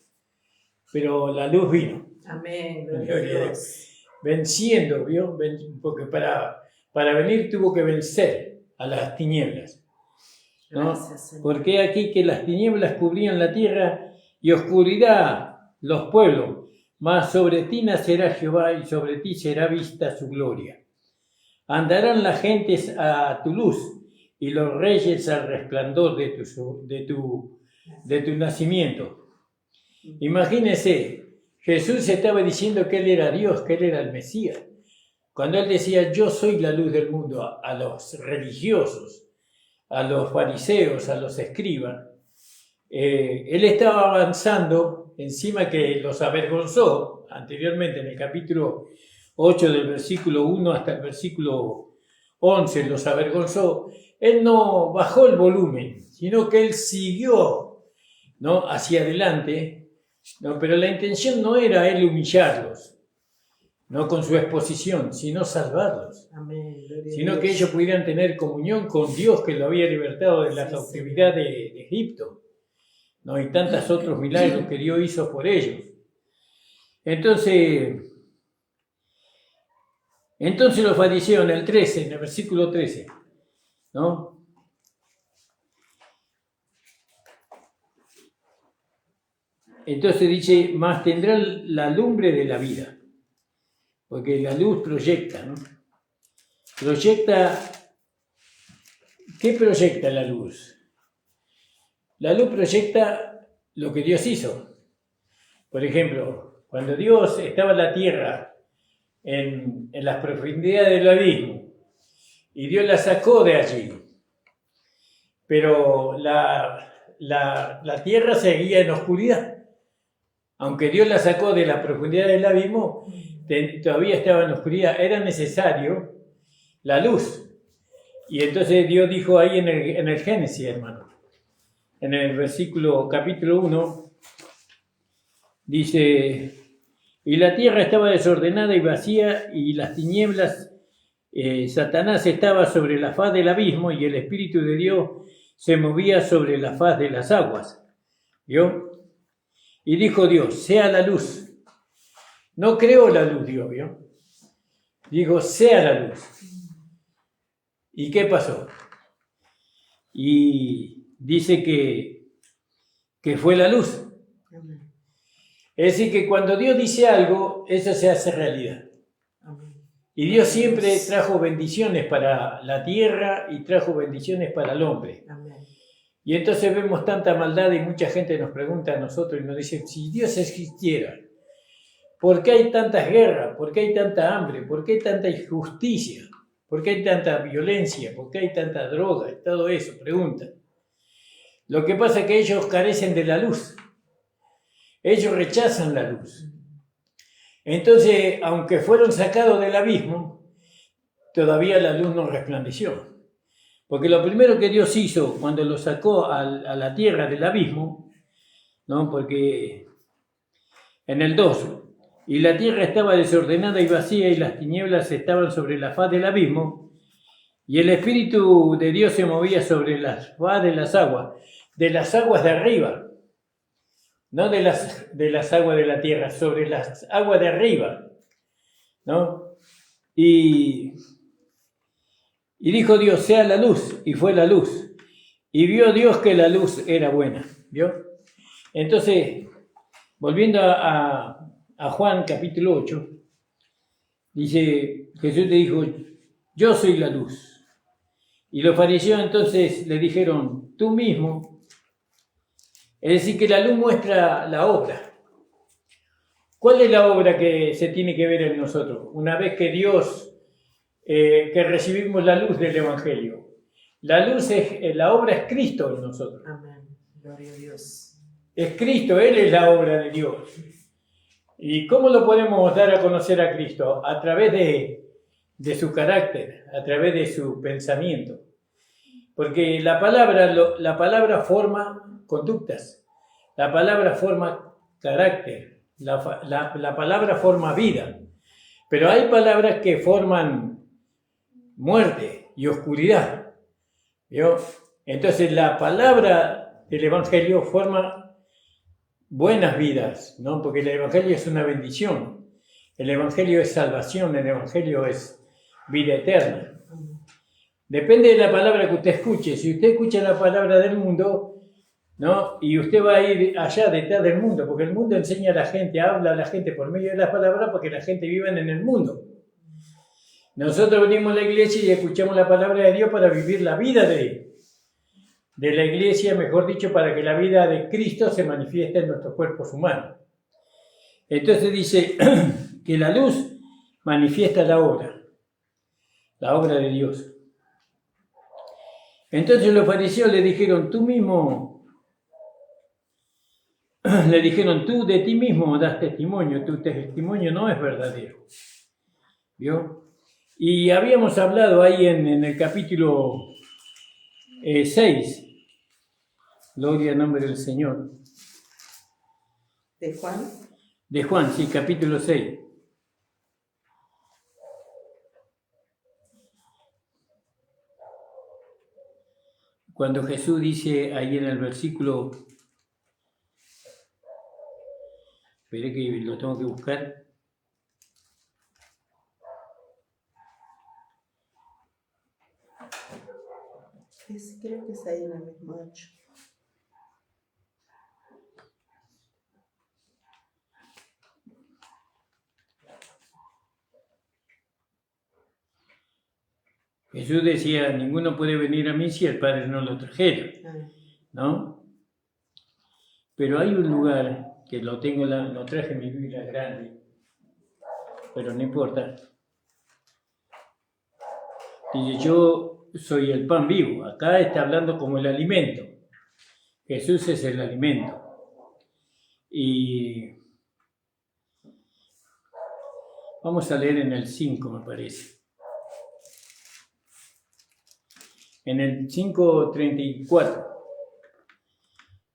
Pero la luz vino. Amén. Gloria a Dios. Venciendo, ¿vio? Porque para venir tuvo que vencer a las tinieblas, ¿no? Gracias, Señor. Porque aquí que las tinieblas cubrían la tierra y oscuridad los pueblos, mas sobre ti nacerá Jehová y sobre ti será vista su gloria. Andarán las gentes a tu luz y los reyes al resplandor de tu nacimiento. Imagínense, Jesús estaba diciendo que Él era Dios, que Él era el Mesías. Cuando Él decía, yo soy la luz del mundo, a los religiosos, a los fariseos, a los escribas, Él estaba avanzando encima que los avergonzó anteriormente en el capítulo 8 del versículo 1 hasta el versículo 11, los avergonzó, él no bajó el volumen, sino que él siguió, ¿no?, hacia adelante, ¿no? Pero la intención no era él humillarlos, no con su exposición, sino salvarlos. Amén. Sino que ellos pudieran tener comunión con Dios que lo había libertado de la cautividad de Egipto, ¿no? Y tantos otros milagros que Dios hizo por ellos. Entonces los fariseos en el versículo 13, ¿no? Entonces dice, mas tendrán la lumbre de la vida, porque la luz proyecta, ¿no? ¿Qué proyecta la luz? La luz proyecta lo que Dios hizo. Por ejemplo, cuando Dios estaba en la tierra, en las profundidades del abismo, y Dios la sacó de allí, pero la tierra seguía en oscuridad. Aunque Dios la sacó de la profundidad del abismo, todavía estaba en oscuridad. Era necesario la luz. Y entonces Dios dijo ahí en el Génesis, hermano, en el capítulo 1, dice, y la tierra estaba desordenada y vacía, y las tinieblas, Satanás estaba sobre la faz del abismo, y el Espíritu de Dios se movía sobre la faz de las aguas. ¿Vio? Y dijo Dios, sea la luz. No creó la luz Dios, ¿vio? Dijo, sea la luz. ¿Y qué pasó? Y dice que fue la luz. Es decir, que cuando Dios dice algo, eso se hace realidad. Y Dios siempre trajo bendiciones para la tierra y trajo bendiciones para el hombre. Y entonces vemos tanta maldad y mucha gente nos pregunta a nosotros y nos dice, si Dios existiera, ¿por qué hay tantas guerras? ¿Por qué hay tanta hambre? ¿Por qué hay tanta injusticia? ¿Por qué hay tanta violencia? ¿Por qué hay tanta droga? Todo eso, preguntan. Lo que pasa es que ellos carecen de la luz. Ellos rechazan la luz. Entonces, aunque fueron sacados del abismo, todavía la luz no resplandeció. Porque lo primero que Dios hizo cuando lo sacó a la tierra del abismo, ¿no? Porque en el 2, y la tierra estaba desordenada y vacía y las tinieblas estaban sobre la faz del abismo, y el Espíritu de Dios se movía sobre la faz de las aguas de arriba, no de las aguas de la tierra, sobre las aguas de arriba, ¿no? Y dijo Dios, sea la luz, y fue la luz. Y vio Dios que la luz era buena, ¿vio? Entonces, volviendo a Juan capítulo 8, dice, Jesús le dijo, yo soy la luz. Y los fariseos entonces le dijeron, tú mismo. Es decir, que la luz muestra la obra. ¿Cuál es la obra que se tiene que ver en nosotros? Una vez que Dios... que recibimos la luz del Evangelio. La obra es Cristo en nosotros. Amén. Gloria a Dios. Es Cristo, Él es la obra de Dios. ¿Y cómo lo podemos dar a conocer a Cristo? A través de su carácter, a través de su pensamiento. Porque la palabra forma conductas, la palabra forma carácter, la palabra forma vida. Pero hay palabras que forman muerte y oscuridad, ¿vio? Entonces la palabra del Evangelio forma buenas vidas, ¿no? Porque el Evangelio es una bendición, el Evangelio es salvación, el Evangelio es vida eterna. Depende de la palabra que usted escuche. Si usted escucha la palabra del mundo, ¿no? Y usted va a ir allá detrás del mundo, porque el mundo enseña a la gente, habla a la gente por medio de las palabras para que la gente viva en el mundo. Nosotros venimos a la iglesia y escuchamos la palabra de Dios para vivir la vida de la iglesia, mejor dicho, para que la vida de Cristo se manifieste en nuestros cuerpos humanos. Entonces dice que la luz manifiesta la obra de Dios. Entonces los fariseos le dijeron, tú mismo le dijeron, tú de ti mismo das testimonio, tu testimonio no es verdadero. ¿Vio? Y habíamos hablado ahí en el capítulo 6, gloria al nombre del Señor. ¿De Juan? De Juan, sí, capítulo 6. Cuando Jesús dice ahí en el versículo, esperé que lo tengo que buscar. Creo que es ahí en el mismo 8. Jesús decía, ninguno puede venir a mí si el Padre no lo trajera, ¿no? Pero hay un lugar que lo traje en mi Biblia grande, pero no importa. Dice, yo soy el pan vivo. Acá está hablando como el alimento. Jesús es el alimento. Y vamos a leer en el 5, me parece. En el 5:34.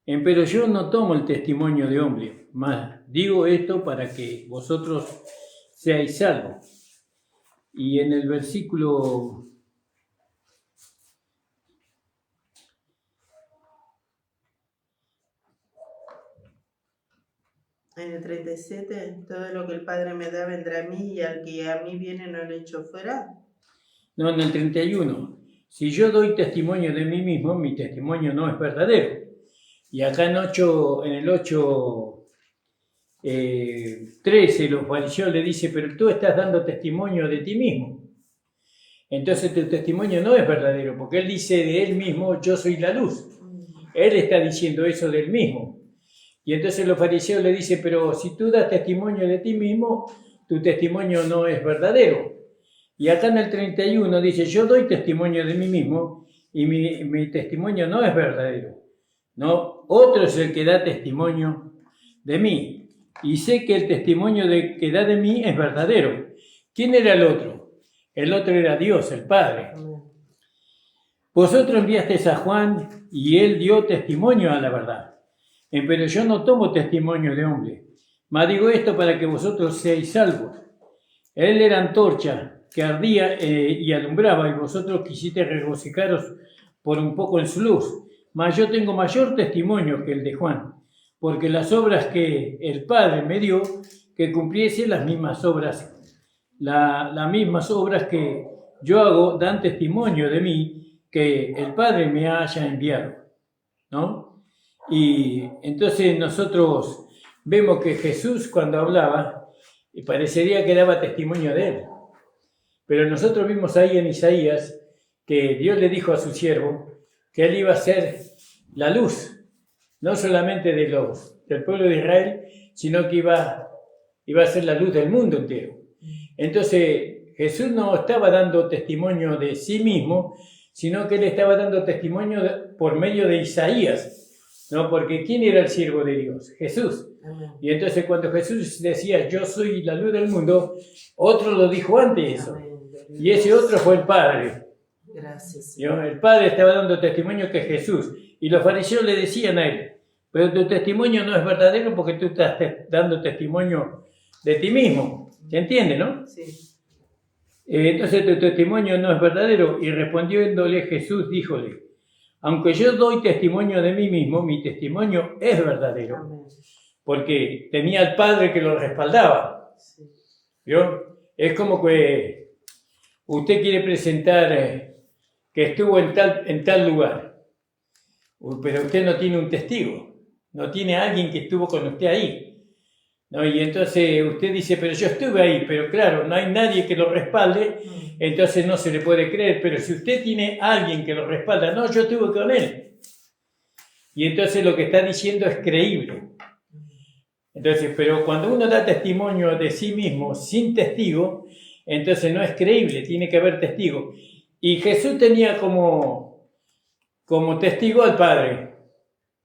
Pero yo no tomo el testimonio de hombre, mas digo esto para que vosotros seáis salvos. Y en el versículo en el 37, todo lo que el Padre me da vendrá a mí, y al que a mí viene no le echo fuera. No, en el 31. Si yo doy testimonio de mí mismo, mi testimonio no es verdadero. Y acá en el 8:13, los fariseos le dicen, pero tú estás dando testimonio de ti mismo. Entonces tu testimonio no es verdadero, porque él dice de él mismo, yo soy la luz. Él está diciendo eso de él mismo. Y entonces los fariseos le dicen, pero si tú das testimonio de ti mismo, tu testimonio no es verdadero. Y acá en el 31 dice, yo doy testimonio de mí mismo y mi testimonio no es verdadero. No, otro es el que da testimonio de mí. Y sé que el testimonio que da de mí es verdadero. ¿Quién era el otro? El otro era Dios, el Padre. Vosotros enviasteis a Juan y él dio testimonio a la verdad. Pero yo no tomo testimonio de hombre, mas digo esto para que vosotros seáis salvos. Él era antorcha que ardía y alumbraba, y vosotros quisisteis regocijaros por un poco en su luz. Mas yo tengo mayor testimonio que el de Juan, porque las obras que el Padre me dio, que cumpliese las mismas obras, las mismas obras que yo hago, dan testimonio de mí, que el Padre me haya enviado, ¿no? Y entonces nosotros vemos que Jesús cuando hablaba, parecería que daba testimonio de él. Pero nosotros vimos ahí en Isaías que Dios le dijo a su siervo que él iba a ser la luz, no solamente del pueblo de Israel, sino que iba a ser la luz del mundo entero. Entonces Jesús no estaba dando testimonio de sí mismo, sino que él estaba dando testimonio por medio de Isaías, ¿no? Porque ¿quién era el siervo de Dios? Jesús. Amén. Y entonces cuando Jesús decía, yo soy la luz del mundo, otro lo dijo antes eso. Amén. Y ese otro fue el Padre. Gracias. ¿No? El Padre estaba dando testimonio que es Jesús. Y los fariseos le decían a él, pero tu testimonio no es verdadero porque tú estás dando testimonio de ti mismo. ¿Se entiende, no? Sí. Entonces tu testimonio no es verdadero. Y respondiéndole Jesús, díjole, aunque yo doy testimonio de mí mismo, mi testimonio es verdadero. Amén. Porque tenía al Padre que lo respaldaba. Sí. ¿Vio? Es como que usted quiere presentar que estuvo en tal lugar, pero usted no tiene un testigo, no tiene alguien que estuvo con usted ahí, ¿no? Y entonces usted dice, pero yo estuve ahí, pero claro, no hay nadie que lo respalde, entonces no se le puede creer. Pero si usted tiene alguien que lo respalda, no, yo estuve con él, y entonces lo que está diciendo es creíble. Entonces, pero cuando uno da testimonio de sí mismo sin testigo, entonces no es creíble, tiene que haber testigo. Y Jesús tenía como testigo al Padre,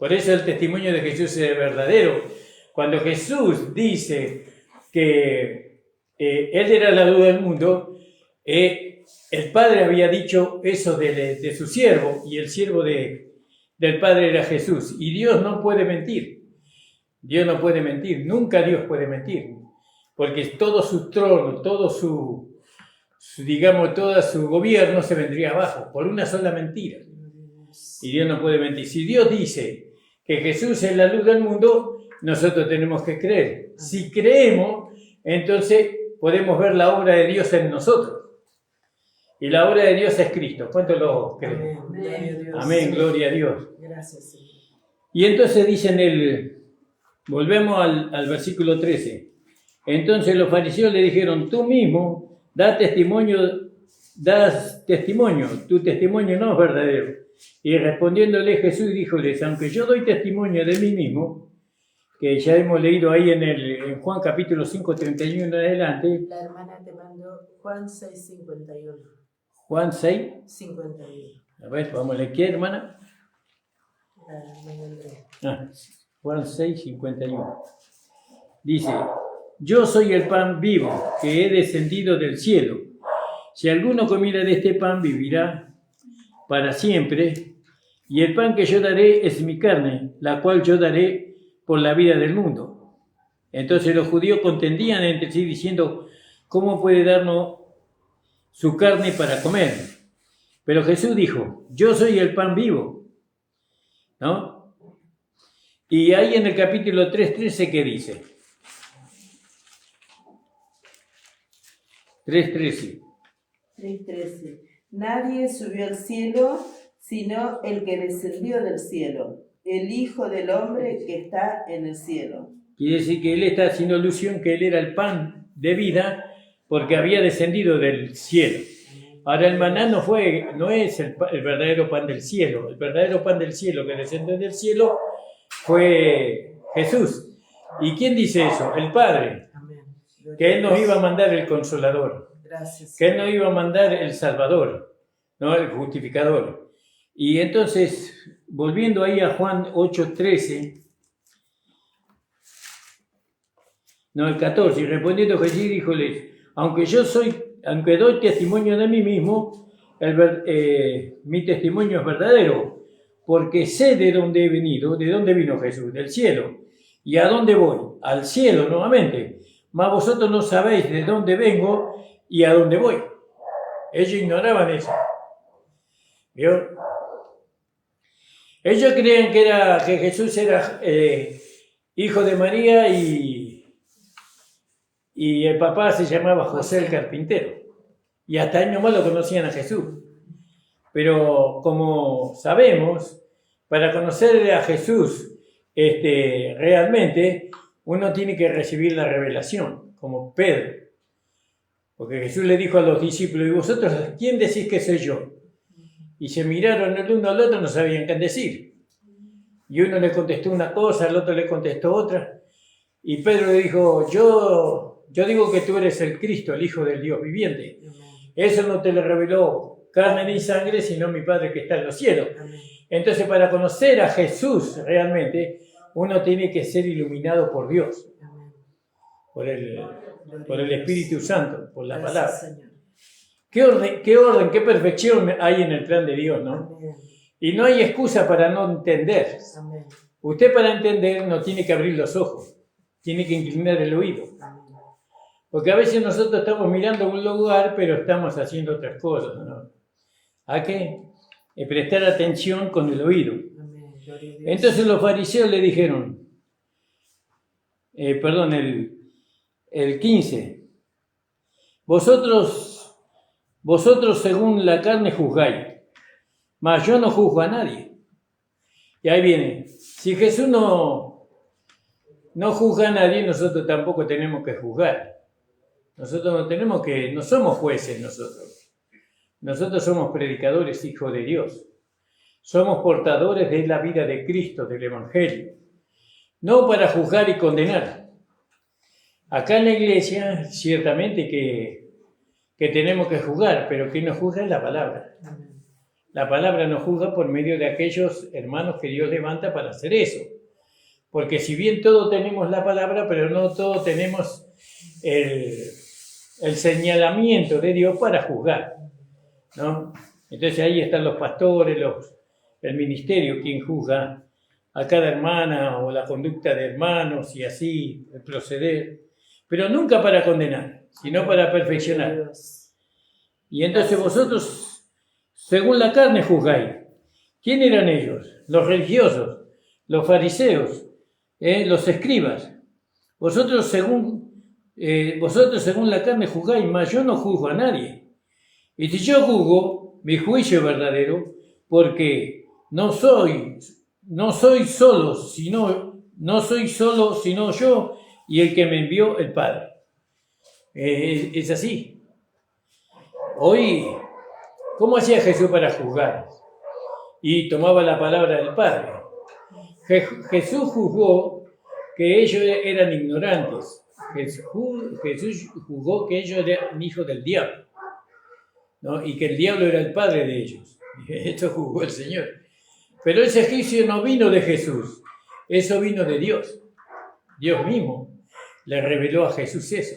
Por eso el testimonio de Jesús es verdadero. Cuando Jesús dice que Él era la luz del mundo, el Padre había dicho eso de su siervo, y el siervo del Padre era Jesús. Y Dios no puede mentir. Dios no puede mentir. Nunca Dios puede mentir. Porque todo su trono, todo todo su gobierno se vendría abajo por una sola mentira. Y Dios no puede mentir. Si Dios dice que Jesús es la luz del mundo, nosotros tenemos que creer. Si creemos, entonces podemos ver la obra de Dios en nosotros. Y la obra de Dios es Cristo. ¿Cuánto lo creen? Amén, gloria a Dios. Gracias, Señor. Y entonces dicen volvemos al versículo 13. Entonces los fariseos le dijeron, tú mismo das testimonio, tu testimonio no es verdadero. Y respondiéndole Jesús díjoles, aunque yo doy testimonio de mí mismo, que ya hemos leído ahí en Juan capítulo 5, 31 en adelante. La hermana te mandó Juan 6, 51. Juan 6. 51. A ver, vamos a leer, ¿qué, hermana? Juan 6, 51. Dice, yo soy el pan vivo que he descendido del cielo. Si alguno comiera de este pan, vivirá para siempre. Y el pan que yo daré es mi carne, la cual yo daré por la vida del mundo. Entonces los judíos contendían entre sí diciendo, ¿cómo puede darnos su carne para comer? Pero Jesús dijo, yo soy el pan vivo, ¿no? Y ahí en el capítulo 3:13, ¿qué dice? 3:13. 3:13. Nadie subió al cielo, sino el que descendió del cielo, el Hijo del Hombre que está en el cielo. Quiere decir que él está haciendo alusión que él era el pan de vida porque había descendido del cielo. Ahora el maná no es el verdadero pan del cielo. El verdadero pan del cielo que descendió del cielo fue Jesús. ¿Y quién dice eso? El Padre. Amén. Que Él nos iba a mandar el Consolador. Gracias. Que Él nos iba a mandar el Salvador, ¿no? El Justificador. Y entonces, volviendo ahí a Juan 8:13, no, el 14, y respondiendo Jesús díjoles, aunque doy testimonio de mí mismo, mi testimonio es verdadero, porque sé de dónde he venido. ¿De dónde vino Jesús? Del cielo. ¿Y a dónde voy? Al cielo nuevamente. Mas vosotros no sabéis de dónde vengo y a dónde voy. Ellos ignoraban eso. ¿Vio? Ellos creían que Jesús era hijo de María y el papá se llamaba José el carpintero. Y hasta ahí nomás lo conocían a Jesús. Pero como sabemos, para conocer a Jesús realmente, uno tiene que recibir la revelación, como Pedro. Porque Jesús le dijo a los discípulos, ¿y vosotros quién decís que soy yo? Y se miraron el uno al otro, no sabían qué decir. Y uno le contestó una cosa, el otro le contestó otra. Y Pedro le dijo, yo digo que tú eres el Cristo, el Hijo del Dios viviente. Eso no te lo reveló carne ni sangre, sino mi Padre que está en los cielos. Entonces, para conocer a Jesús realmente, uno tiene que ser iluminado por Dios, por el Espíritu Santo, por la palabra. ¿Qué orden, qué perfección hay en el plan de Dios, ¿no? Y no hay excusa para no entender. Usted para entender no tiene que abrir los ojos, tiene que inclinar el oído. Porque a veces nosotros estamos mirando un lugar, pero estamos haciendo otras cosas, ¿no? Hay que prestar atención con el oído. Entonces los fariseos le dijeron, el 15, vosotros según la carne juzgáis, mas yo no juzgo a nadie. Y ahí viene, si Jesús no juzga a nadie, nosotros tampoco tenemos que juzgar. Nosotros no somos jueces nosotros. Nosotros somos predicadores, hijos de Dios. Somos portadores de la vida de Cristo, del Evangelio. No para juzgar y condenar. Acá en la iglesia, ciertamente que tenemos que juzgar, pero quien nos juzga es la palabra. La palabra nos juzga por medio de aquellos hermanos que Dios levanta para hacer eso. Porque si bien todos tenemos la palabra, pero no todos tenemos el señalamiento de Dios para juzgar, ¿no? Entonces ahí están los pastores, el ministerio, quien juzga a cada hermana o la conducta de hermanos y así el proceder, pero nunca para condenar, sino para perfeccionar. Y entonces vosotros, según la carne, juzgáis. ¿Quién eran ellos? Los religiosos, los fariseos, los escribas. Vosotros según la carne juzgáis, mas yo no juzgo a nadie. Y si yo juzgo, mi juicio es verdadero, porque no soy solo, sino yo y el que me envió el Padre. Es así. Hoy, ¿cómo hacía Jesús para juzgar? Y tomaba la palabra del Padre. Jesús juzgó que ellos eran ignorantes. Jesús juzgó que ellos eran hijos del diablo, ¿no? Y que el diablo era el padre de ellos. Esto juzgó el Señor. Pero ese juicio no vino de Jesús, eso vino de Dios. Dios mismo le reveló a Jesús eso.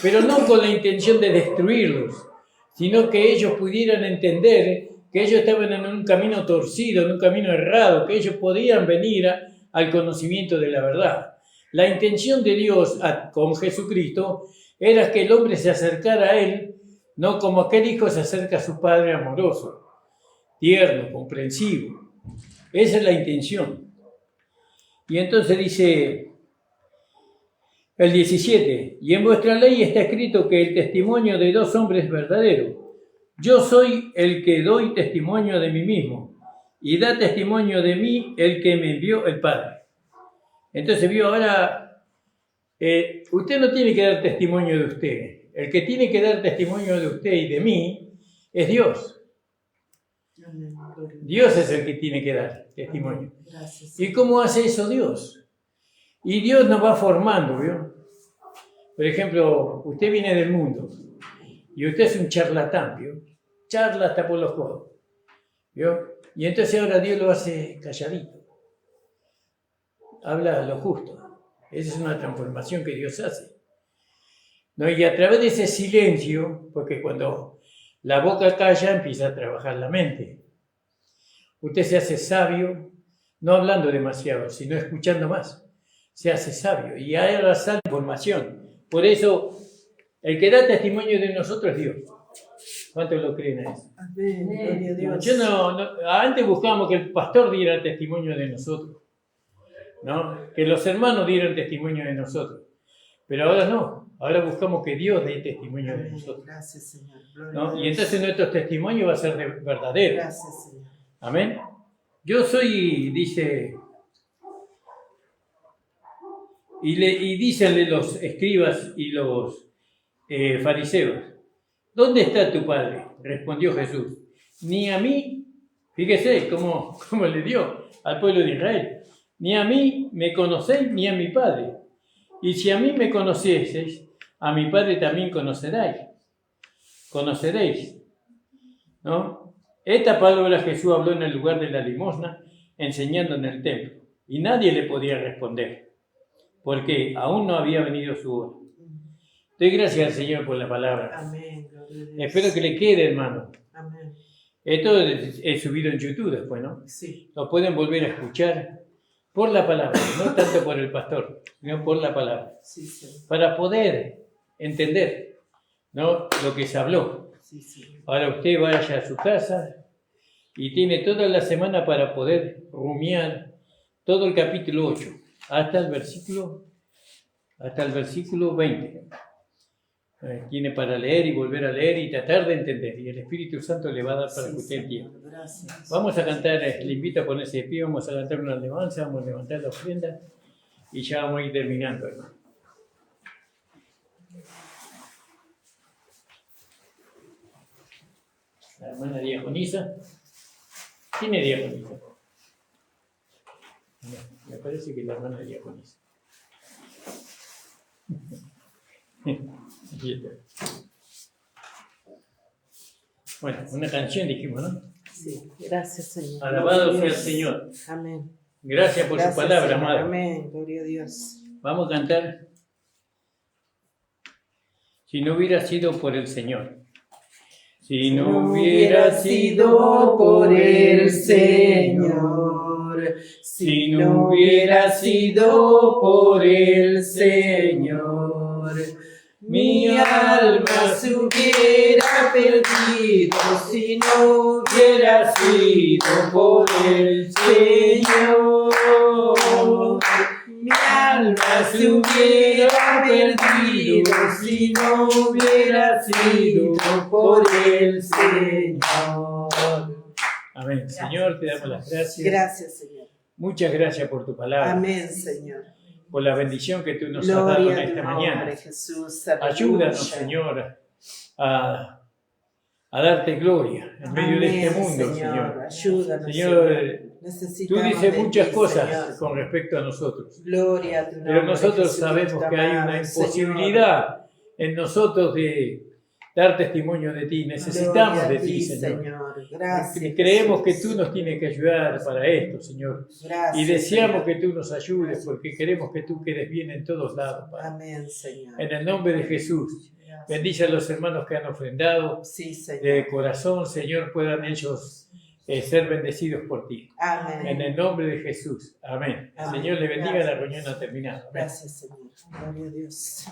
Pero no con la intención de destruirlos, sino que ellos pudieran entender que ellos estaban en un camino torcido, en un camino errado, que ellos podían venir al conocimiento de la verdad. La intención de Dios con Jesucristo era que el hombre se acercara a Él, no como aquel hijo se acerca a su padre amoroso, tierno, comprensivo. Esa es la intención. Y entonces dice el 17, y en vuestra ley está escrito que el testimonio de 2 hombres es verdadero. Yo soy el que doy testimonio de mí mismo, y da testimonio de mí el que me envió el Padre. Entonces vio ahora, usted no tiene que dar testimonio de usted. El que tiene que dar testimonio de usted y de mí es Dios. Dios es el que tiene que dar testimonio. ¿Y cómo hace eso Dios? Y Dios nos va formando, ¿vio? Por ejemplo, usted viene del mundo y usted es un charlatán, ¿vio? Charla hasta por los codos, ¿vio? Y entonces ahora Dios lo hace calladito. Habla lo justo. Esa es una transformación que Dios hace, ¿no? Y a través de ese silencio, porque cuando la boca calla empieza a trabajar la mente. Usted se hace sabio, no hablando demasiado, sino escuchando más. Se hace sabio y ahora sale información. Por eso, el que da testimonio de nosotros es Dios. ¿Cuántos lo creen a eso? Amén. Gloria a Dios. Yo antes buscábamos que el pastor diera testimonio de nosotros, ¿no? Que los hermanos dieran testimonio de nosotros. Pero ahora no. Ahora buscamos que Dios dé testimonio de nosotros. Gracias, Señor. ¿No? Y entonces nuestro testimonio va a ser verdadero. Gracias, Señor. Amén. Yo soy, dice, y dícenle los escribas y los fariseos, ¿dónde está tu Padre? Respondió Jesús. Ni a mí, fíjese cómo le dio al pueblo de Israel, ni a mí me conocéis, ni a mi Padre. Y si a mí me conocieseis, a mi Padre también conoceréis, ¿no? Esta palabra Jesús habló en el lugar de la limosna, enseñando en el templo, y nadie le podía responder, porque aún no había venido su hora. Doy gracias al Señor por la palabra. Amén. Gloria a Dios. Espero que le quede, hermano. Amén. Esto es subido en YouTube después, ¿no? Sí. Lo pueden volver a escuchar por la palabra, no tanto por el pastor, sino por la palabra, Sí, sí. para poder entender, ¿no?, lo que se habló. Sí, sí. Ahora usted vaya a su casa y tiene toda la semana para poder rumiar todo el capítulo 8, hasta el versículo 20. Tiene para leer y volver a leer y tratar de entender. Y el Espíritu Santo le va a dar para que usted entienda. Gracias. Vamos a cantar, le invito a ponerse de pie, vamos a cantar una alabanza, vamos a levantar la ofrenda y ya vamos a ir terminando, hermano. La hermana diaconisa. ¿Quién es diaconisa? Me parece que la hermana diaconisa. Bueno, una canción dijimos, ¿no? Sí, gracias, Señor. Alabado sea el Dios. Señor. Amén. Gracias por Gracias, su palabra, Señor. Madre. Amén. Gloria a Dios. Vamos a cantar. Si no hubiera sido por el Señor. Si no hubiera sido por el Señor. Si no hubiera sido por el Señor. Mi alma se hubiera perdido si no hubiera sido por el Señor. Mi alma se hubiera perdido si no hubiera sido por el Señor. Amén. Señor, te damos las gracias. Gracias, Señor. Muchas gracias por tu palabra. Amén, Señor. Por la bendición que tú nos has dado Gloria en a esta tu mañana. nombre, Jesús. Ayúdanos, Aleluya. Señor, a darte gloria en medio de este mundo, Señor. Ayúdanos, Señor, tú Necesitamos dices de muchas ti, cosas Señor. con respecto a nosotros, Gloria a tu nombre, pero nosotros Jesucristo sabemos que hay una amado, imposibilidad en nosotros de dar testimonio de ti. Señor. Necesitamos Gloria de a ti, Señor. Gracias. Y creemos que Jesús. tú nos tienes que ayudar para esto, Señor. Gracias, Y deseamos Señor. que tú nos ayudes porque queremos que tú quedes bien en todos lados, Padre. Amén, Señor. En el nombre de Jesús, Gracias. bendice a los hermanos que han ofrendado. Sí, Señor. De corazón, Señor, puedan ellos ser bendecidos por ti. Amén. En el nombre de Jesús. Amén. El Amén. Señor le bendiga. Gracias. La reunión ha terminado. Amén. Gracias, Señor. Gloria a Dios.